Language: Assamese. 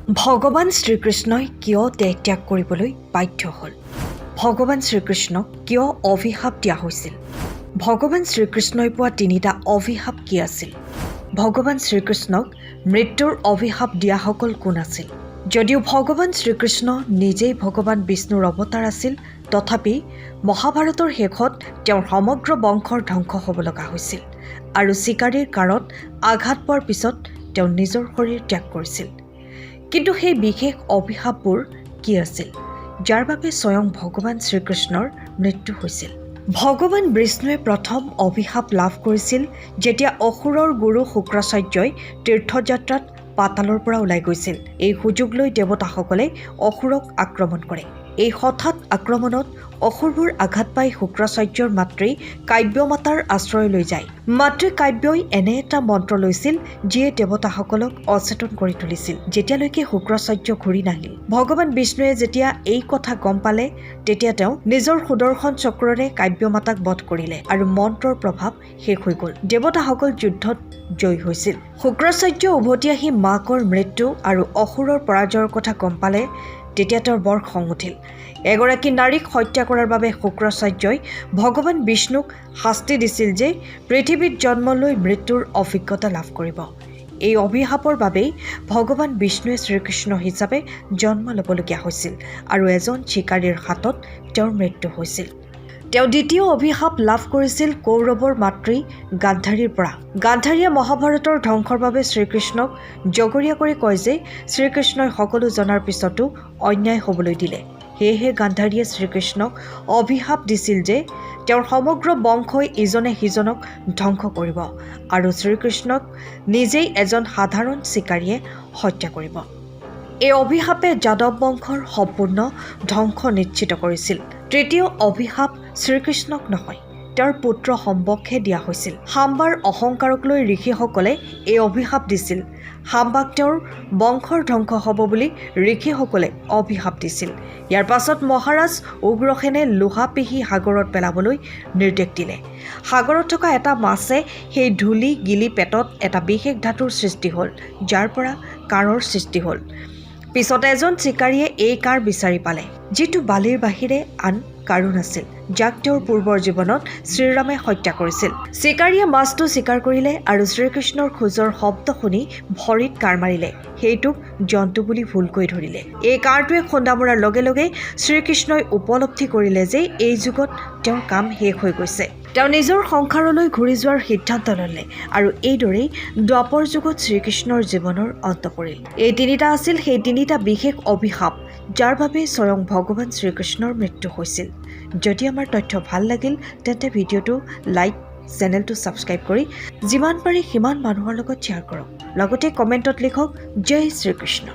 ভগৱান শ্ৰীকৃষ্ণই কিয় দেহ ত্যাগ কৰিবলৈ বাধ্য হ'ল? ভগৱান শ্ৰীকৃষ্ণক কিয় অভিশাপ দিয়া হৈছিল? ভগৱান শ্ৰীকৃষ্ণই পোৱা তিনিটা অভিশাপ কি আছিল? ভগৱান শ্ৰীকৃষ্ণক মৃত্যুৰ অভিশাপ দিয়াসকল কোন আছিল? যদিও ভগৱান শ্ৰীকৃষ্ণ নিজেই ভগৱান বিষ্ণুৰ অৱতাৰ আছিল, তথাপি মহাভাৰতৰ শেষত তেওঁৰ সমগ্ৰ বংশৰ ধ্বংস হ'ব লগা হৈছিল আৰু চিকাৰীৰ কাঁড়ত আঘাত পোৱাৰ পিছত তেওঁ নিজৰ শৰীৰ ত্যাগ কৰিছিল। কিন্তু সেই বিশেষ অভিশাপবোৰ কি আছিল, যাৰ বাবে স্বয়ং ভগৱান শ্ৰীকৃষ্ণৰ মৃত্যু হৈছিল? ভগৱান বিষ্ণুৱে প্ৰথম অভিশাপ লাভ কৰিছিল যেতিয়া অসুৰৰ গুৰু শুক্ৰাচাৰ্যই তীৰ্থযাত্ৰাত পাতালৰ পৰা ওলাই গৈছিল। এই সুযোগ লৈ দেৱতাসকলে অসুৰক আক্ৰমণ কৰে। এই হঠাৎ আক্ৰমণত অসুৰবোৰ আঘাত পাই শুক্ৰাচাৰ্যৰ মাতৃ কাব্যমাতাৰ আশ্ৰয় লৈ যায়। মাতৃ কাব্যই এনে এটা মন্ত্ৰ লৈছিল যিয়ে দেৱতাসকলক অচেতন কৰি তুলিছিল, যেতিয়ালৈকে শুক্ৰাচাৰ্য ঘূৰি নাহিল। ভগৱান বিষ্ণুৱে যেতিয়া এই কথা গম পালে, তেতিয়া তেওঁ নিজৰ সুদৰ্শন চক্ৰৰে কাব্যমাতাক বধ কৰিলে আৰু মন্ত্ৰৰ প্ৰভাৱ শেষ হৈ গ'ল। দেৱতাসকল যুদ্ধত জয়ী হৈছিল। শুক্ৰাচাৰ্য উভতি আহি মাকৰ মৃত্যু আৰু অসুৰৰ পৰাজয়ৰ কথা গম পালে, তেতিয়া তেওঁৰ বৰ খং উঠিল। এগৰাকী নাৰীক হত্যা কৰাৰ বাবে শুক্ৰাচাৰ্যই ভগৱান বিষ্ণুক শাস্তি দিছিল যে পৃথিৱীত জন্ম লৈ মৃত্যুৰ অভিজ্ঞতা লাভ কৰিব। এই অভিশাপৰ বাবেই ভগৱান বিষ্ণুৱে শ্ৰীকৃষ্ণ হিচাপে জন্ম ল'বলগীয়া হৈছিল আৰু এজন চিকাৰীৰ হাতত তেওঁৰ মৃত্যু হৈছিল। তেওঁ দ্বিতীয় অভিশাপ লাভ কৰিছিল কৌৰৱৰ মাতৃ গান্ধাৰীৰ পৰা। গান্ধাৰীয়ে মহাভাৰতৰ ধ্বংসৰ বাবে শ্ৰীকৃষ্ণক জগৰীয়া কৰি কয় যে শ্ৰীকৃষ্ণই সকলো জনাৰ পিছতো অন্যায় হ'বলৈ দিলে। সেয়েহে গান্ধাৰীয়ে শ্ৰীকৃষ্ণক অভিশাপ দিছিল যে তেওঁৰ সমগ্ৰ বংশই ইজনে সিজনক ধ্বংস কৰিব আৰু শ্ৰীকৃষ্ণক নিজেই এজন সাধাৰণ চিকাৰীয়ে হত্যা কৰিব। এই অভিশাপে যাদৱ বংশৰ সম্পূৰ্ণ ধ্বংস নিশ্চিত কৰিছিল। তৃতীয় অভিশাপ শ্ৰীকৃষ্ণক নহয়, তেওঁৰ পুত্ৰ শাম্বকহে দিয়া হৈছিল। শাম্বাৰ অহংকাৰক লৈ ঋষিসকলে এই অভিশাপ দিছিল। শাম্বাক তেওঁৰ বংশৰ ধ্বংস হ'ব বুলি ঋষিসকলে অভিশাপ দিছিল। ইয়াৰ পাছত মহাৰাজ উগ্ৰসেনে লোহা পিহি সাগৰত পেলাবলৈ নিৰ্দেশ দিলে। সাগৰত থকা এটা মাছে সেই ধূলি গিলি পেটত এটা বিশেষ ধাতুৰ সৃষ্টি হ'ল, যাৰ পৰা কাঁড়ৰ সৃষ্টি হ'ল। পিছত এজন চিকাৰীয়ে এই কাঁড় বিচাৰি পালে, যিটো বালিৰ বাহিৰে আন কাৰো নাছিল, যাক তেওঁৰ পূৰ্বৰ জীৱনত শ্ৰীৰামে হত্যা কৰিছিল। চিকাৰীয়ে মাছটো স্বীকাৰ কৰিলে আৰু শ্ৰীকৃষ্ণৰ খোজৰ শব্দ শুনি ভৰিত কাঁড় মাৰিলে। সেইটোক জন্তু বুলি ভুলকৈ ধৰিলে। এই কাঁড়টোৱে খুন্দা মৰাৰ লগে লগে শ্ৰীকৃষ্ণই উপলব্ধি কৰিলে যে এই যুগত তেওঁৰ কাম শেষ হৈ গৈছে। তেওঁ নিজৰ সংসাৰলৈ ঘূৰি যোৱাৰ সিদ্ধান্ত ল'লে আৰু এইদৰেই দ্বাপৰ যুগত শ্ৰীকৃষ্ণৰ জীৱনৰ অন্ত পৰিল। এই তিনিটা আছিল সেই তিনিটা বিশেষ অভিশাপ যাৰ বাবে স্বয়ং ভগৱান শ্ৰীকৃষ্ণৰ মৃত্যু হৈছিল। যদি আমাৰ তথ্য ভাল লাগিল তেন্তে ভিডিঅ'টো লাইক, চেনেলটো ছাবস্ক্ৰাইব কৰি যিমান পাৰি সিমান মানুহৰ লগত শ্বেয়াৰ কৰক। লগতে কমেণ্টত লিখক জয় শ্ৰীকৃষ্ণ।